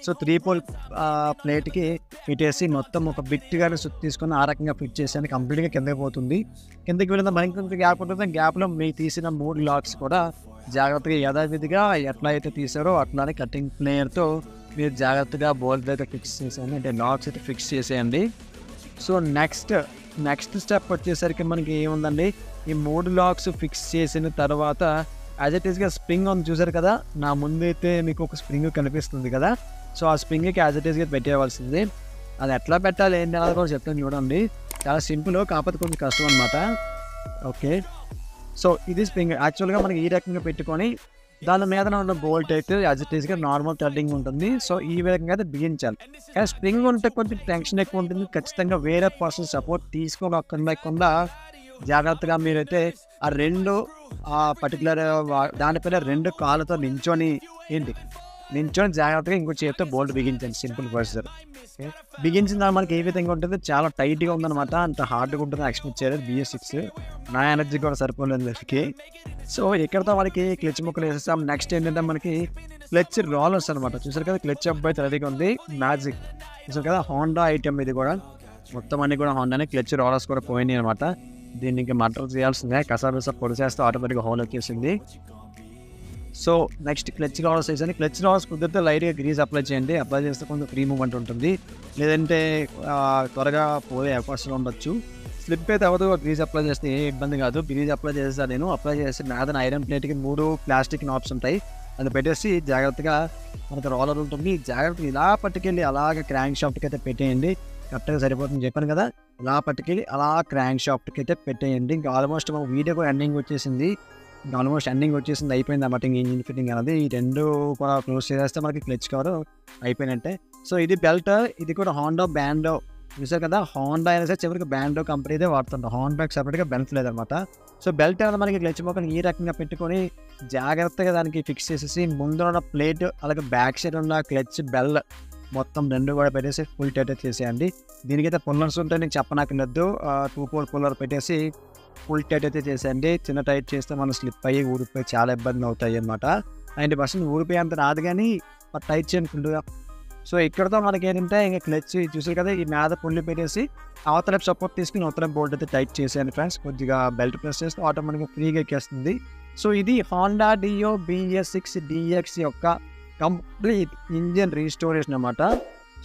సో 3 పోల్ ప్లేట్కి పెట్టేసి మొత్తం ఒక బిట్గానే తీసుకొని ఆ రకంగా ఫిట్ చేసి కంప్లీట్గా కిందకి పోతుంది. కిందకి వెళ్ళిన మనకి గ్యాప్ ఉంటుంది. గ్యాప్లో మీకు తీసిన 3 లాక్స్ కూడా జాగ్రత్తగా యథావిధిగా ఎట్లా అయితే తీసారో అట్లానే కటింగ్ ప్లేయర్తో మీరు జాగ్రత్తగా బోల్ట్ దగ్గర ఫిక్స్ చేసేయండి, అంటే లాక్స్ అయితే ఫిక్స్ చేసేయండి. సో నెక్స్ట్ స్టెప్ వచ్చేసరికి మనకి ఏముందండి, ఈ 3 లాక్స్ ఫిక్స్ చేసిన తర్వాత యాజ్ ఇట్ ఈస్గా స్ప్రింగ్ ఉంది చూసారు కదా, నా ముందు అయితే మీకు ఒక స్ప్రింగ్ కనిపిస్తుంది కదా. సో ఆ స్ప్రింగ్కి యాజ్ ఇట్ ఈస్గా పెట్టేయవలసింది. అది ఎట్లా పెట్టాలి ఏంటి అనేది కూడా చెప్తాను చూడండి. చాలా సింపుల్, కాకపోతే కొంచెం కష్టం అనమాట. ఓకే. సో ఇది స్ప్రింగ్. యాక్చువల్గా మనకి ఈ రకంగా పెట్టుకొని దాని మీద ఉన్న బోల్ట్ అయితే యాజ్ ఇట్ ఈస్గా నార్మల్ థ్రెడ్డింగ్ ఉంటుంది. సో ఈ విధంగా అయితే బిగించాలి. కానీ స్ప్రింగ్ ఉంటే కొంచెం టెన్షన్ ఎక్కువ ఉంటుంది. ఖచ్చితంగా వేరే పర్సన్ సపోర్ట్ తీసుకోకుండా జాగ్రత్తగా మీరైతే ఆ పర్టికులర్ దానిపైన 2 కాళ్ళతో నించొని ఏంటి నించొని జాగ్రత్తగా ఇంకో చేతితో బోల్ట్ బిగించండి. Simple procedure. బిగించిన తర్వాత మనకి ఏ విధంగా ఉంటుంది, చాలా టైట్గా ఉందన్నమాట. అంత హార్డ్గా ఉంటుంది ఎక్స్పెక్ట్ చేయలేదు BS6. నా ఎనర్జీ కూడా సరిపోలేదు వీటికి. సో ఇక్కడతో మనకి క్లచ్ ముక్కలు వేసేస్తాం. నెక్స్ట్ ఏంటంటే మనకి క్లచ్ రోలర్స్ అనమాట. చూసారు కదా, క్లచ్ అబ్బాయి రెడీగా ఉంది. మ్యాజిక్ చూసారు కదా, హోండా ఐటమ్ ఇది కూడా. మొత్తం అన్ని కూడా హోండానే. క్లచ్ రోలర్స్ కూడా పోయినాయి అనమాట. దీన్ని ఇంకా మటర్ చేయాల్సిందే. కసాబిసా పొడి చేస్తే ఆటోమేటిక్గా హోల్ వచ్చేసింది. సో నెక్స్ట్ క్లచ్ రోలర్స్ వేసాను. క్లచ్ రోలర్స్ కుదిరితే లైట్గా గ్రీజ్ అప్లై చేయండి. అప్లై చేస్తే కొంచెం ఫ్రీ మూవ్మెంట్ ఉంటుంది, లేదంటే త్వరగా పోయే అవకాశం ఉండొచ్చు. స్లిప్ అయితే అవ్వదు. గ్రీజ్ అప్లై చేస్తే ఏ ఇబ్బంది కాదు. గ్రీజ్ అప్లై చేస్తాను నేను. అప్లై చేసి నాదన ఐరన్ ప్లేట్కి 3 ప్లాస్టిక్ నాబ్స్ ఉంటాయి. అది పెట్టేసి జాగ్రత్తగా మనకు రోలర్ ఉంటుంది. జాగ్రత్తగా ఇలా పట్టుకెళ్ళి అలాగ క్రాంక్ షాఫ్ట్కి అయితే పెట్టేయండి. కరెక్ట్గా సరిపోతుంది చెప్పాను కదా. ఇలా పట్టుకెళ్ళి అలా క్రాంక్ షాఫ్ట్కి అయితే పెట్టేయండి. ఇంకా ఆల్మోస్ట్ మన వీడియో కూడా ఎండింగ్ వచ్చేసింది. అయిపోయింది అన్నమాట. ఇంజిన్ ఫిట్టింగ్ అనేది ఈ 2 కూడా క్లోజ్ చేసేస్తే మనకి క్లచ్ కవర్ అయిపోయినట్టే. సో ఇది బెల్ట్. ఇది కూడా హోండా బ్యాండో. చూసారు కదా, హోండా అయినా సరే చివరికి బ్యాండో కంపెనీదే వాడుతుంటాం. హోండాకి సపరేట్గా బెల్ట్ లేదనమాట. సో బెల్ట్ అనేది మనకి క్లచ్ మొక్కలు ఈ రకంగా పెట్టుకొని జాగ్రత్తగా దానికి ఫిక్స్ చేసేసి ముందు ఉన్న ప్లేట్ అలాగే బ్యాక్ సైడ్ ఉన్న క్లచ్ బెల్ మొత్తం 2 కూడా పెట్టేసి ఫుల్ టైట్ చేసేయండి. దీనికైతే పుల్లర్స్ ఉంటాయి, నేను చెప్పనక్కర్లేదు. 2-4 పుల్లర్ పెట్టేసి ఫుల్ టైట్ అయితే చేసేయండి. చిన్న టైట్ చేస్తే మనం స్లిప్ అయ్యి ఊరిపోయి చాలా ఇబ్బంది అవుతాయి అన్నమాట. 90% ఊరిపోయి అంత రాదు, కానీ టైట్ చేయండి ఫుల్గా. సో ఇక్కడతో మనకి ఏంటంటే ఇంకా క్లచ్ చూసారు కదా, ఈ మీద పుల్లి పెట్టేసి అవతల సపోర్ట్ తీసుకుని అవతల బోల్ట్ అయితే టైట్ చేసేయండి ఫ్రెండ్స్. కొద్దిగా బెల్ట్ ప్రెస్ చేస్తే ఆటోమేటిక్గా ఫ్రీగా ఎక్కేస్తుంది. సో ఇది హోండా డియో BS6 DX యొక్క కంప్లీట్ ఇంజిన్ రీస్టోరేషన్ అన్నమాట.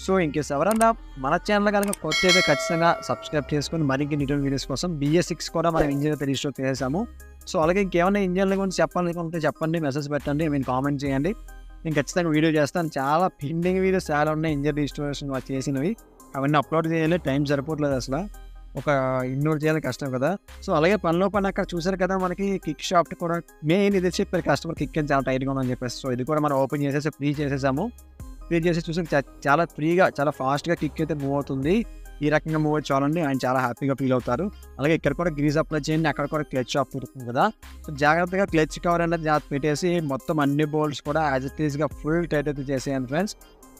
సో ఇంకేస్ ఎవరన్నా మన ఛానల్ కనుక కొత్త అయితే ఖచ్చితంగా సబ్స్క్రైబ్ చేసుకొని మరిన్ని రిటర్న్ వీడియోస్ కోసం BS6 కూడా మనం ఇంజిన్ అయితే రీస్టోర్ చేసాము. సో అలాగే ఇంకేమైనా ఇంజిన్ల గురించి చెప్పాలనుకుంటే చెప్పండి, మెసేజ్ పెట్టండి, మీరు కామెంట్ చేయండి. నేను ఖచ్చితంగా వీడియో చేస్తాను. చాలా పెండింగ్ వీడియోస్ చాలా ఉన్నాయి ఇంజిన్ రీస్టోరేషన్ చేసినవి. అవన్నీ అప్లోడ్ చేయాలి, టైం సరిపోవట్లేదు అసలు. ఒక ఇగ్నోర్ చేయాలి, కష్టం కదా. సో అలాగే పనిలో పని అక్కడ చూసారు కదా, మనకి కిక్ షాఫ్ట్ కూడా మెయిన్ ఇది చెప్పారు కస్టమర్, కిక్ అని చాలా టైట్గా ఉందని చెప్పేసి. సో ఇది కూడా మనం ఓపెన్ చేసేసి ఫ్రీ చేసేసాము. ఫ్రీ చేసి చూసి చాలా ఫ్రీగా చాలా ఫాస్ట్గా కిక్ అయితే మూవ్ అవుతుంది. ఈ రకంగా మూవ్ అయితే చాలండి, ఆయన చాలా హ్యాపీగా ఫీల్ అవుతారు. అలాగే ఇక్కడ కూడా గ్రీజ్ అప్లై చేయండి. అక్కడ కూడా క్లచ్ ఆఫ్ ఉంటుంది కదా. సో జాగ్రత్తగా క్లచ్ కవర్ అనేది జాగ్రత్త పెట్టేసి మొత్తం అన్ని బోల్ట్స్ కూడా యాజ్ ఇట్ ఈస్గా ఫుల్ టైట్ అయితే చేసేయండి ఫ్రెండ్స్.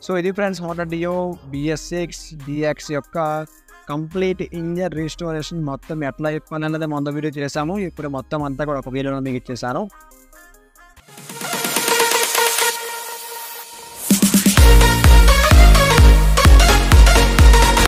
సో ఇది ఫ్రెండ్స్ హోండా డియో BS6 DX యొక్క కంప్లీట్ ఇంజిన్ రీస్టోరేషన్ మొత్తం ఎట్లా చెప్పాలన్నది మొన్న వీడియో చేశాము. ఇప్పుడు మొత్తం అంతా కూడా ఒక వీడియోలో మీకు ఇచ్చేసాను.